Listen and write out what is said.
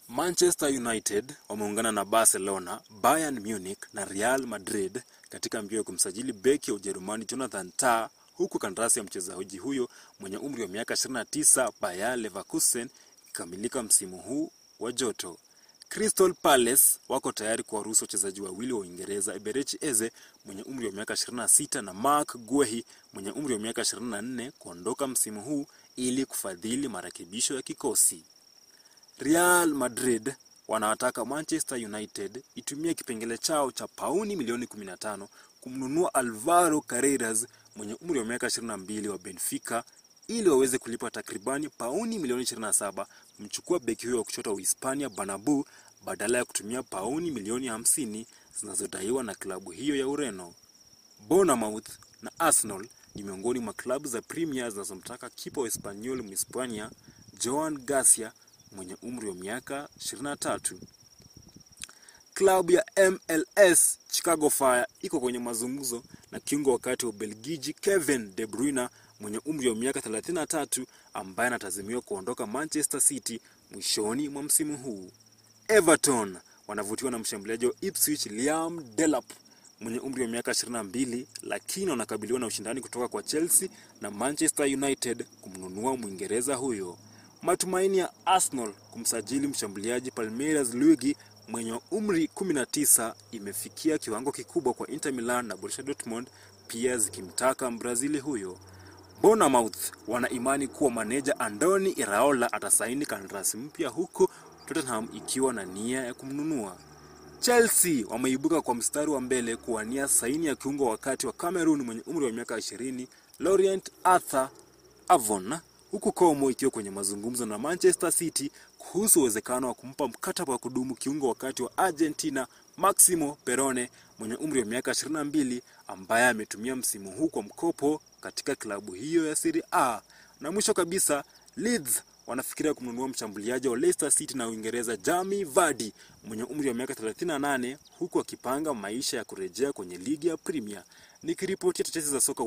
Manchester United wameungana na Barcelona, Bayern Munich na Real Madrid katika mbio ya kumsajili beki ya Ujerumani Jonathan Tah, huku kandarasi ya mchezaji huyo mwenye umri wa miaka 29 Bayer Leverkusen ikikamilika msimu huu wa joto. Crystal Palace wako tayari kuwaruhusu wachezaji wawili wa Uingereza, Eberechi Eze mwenye umri wa miaka 26 na Marc Guehi mwenye umri wa miaka 24 kuondoka msimu huu ili kufadhili marekebisho ya kikosi. Real Madrid wanawataka Manchester United itumie kipengele chao cha pauni milioni 15 kumnunua Alvaro Carreras mwenye umri wa miaka 22 wa Benfica ili waweze kulipa takribani pauni milioni 27 kumchukua beki huyo wa kushoto wa Uhispania Bernabeu badala ya kutumia pauni milioni 50 zinazodaiwa na klabu hiyo ya Ureno. Bournemouth na Arsenal ni miongoni mwa klabu za Premier zinazomtaka kipa wa Espanyol Mhispania Joan Garcia mwenye umri wa miaka 23. Klabu ya MLS Chicago Fire iko kwenye mazungumzo na kiungo wakati wa Ubelgiji Kevin De Bruyne mwenye umri wa miaka 33 ambaye anatazamiwa kuondoka Manchester City mwishoni mwa msimu huu. Everton wanavutiwa na mshambuliaji wa Ipswich Liam Delap mwenye umri wa miaka 22, lakini wanakabiliwa na ushindani kutoka kwa Chelsea na Manchester United kumnunua Mwingereza huyo. Matumaini ya Arsenal kumsajili mshambuliaji Palmeiras Luigi mwenye umri 19 imefikia kiwango kikubwa kwa Inter Milan na Borussia Dortmund pia zikimtaka Mbrazili huyo. Bournemouth wana imani kuwa maneja Andoni Iraola atasaini kandarasi mpya, huku Tottenham ikiwa na nia ya kumnunua. Chelsea wameibuka kwa mstari wa mbele kuwania saini ya kiungo wakati wa Cameroon mwenye umri wa miaka 20 Laurent Arthur Avon, huku Como ikiwa kwenye mazungumzo na Manchester City kuhusu uwezekano wa kumpa mkataba wa kudumu kiungo wakati wa Argentina Maximo Perone mwenye umri wa miaka 22 ambaye ametumia msimu huu kwa mkopo katika klabu hiyo ya Serie A. Na mwisho kabisa, Leeds wanafikiria kumnunua mshambuliaji wa Leicester City na Uingereza Jamie Vardy mwenye umri wa miaka 38 huku akipanga maisha ya kurejea kwenye ligi ya Premier. Nikiripotia tetesi za soka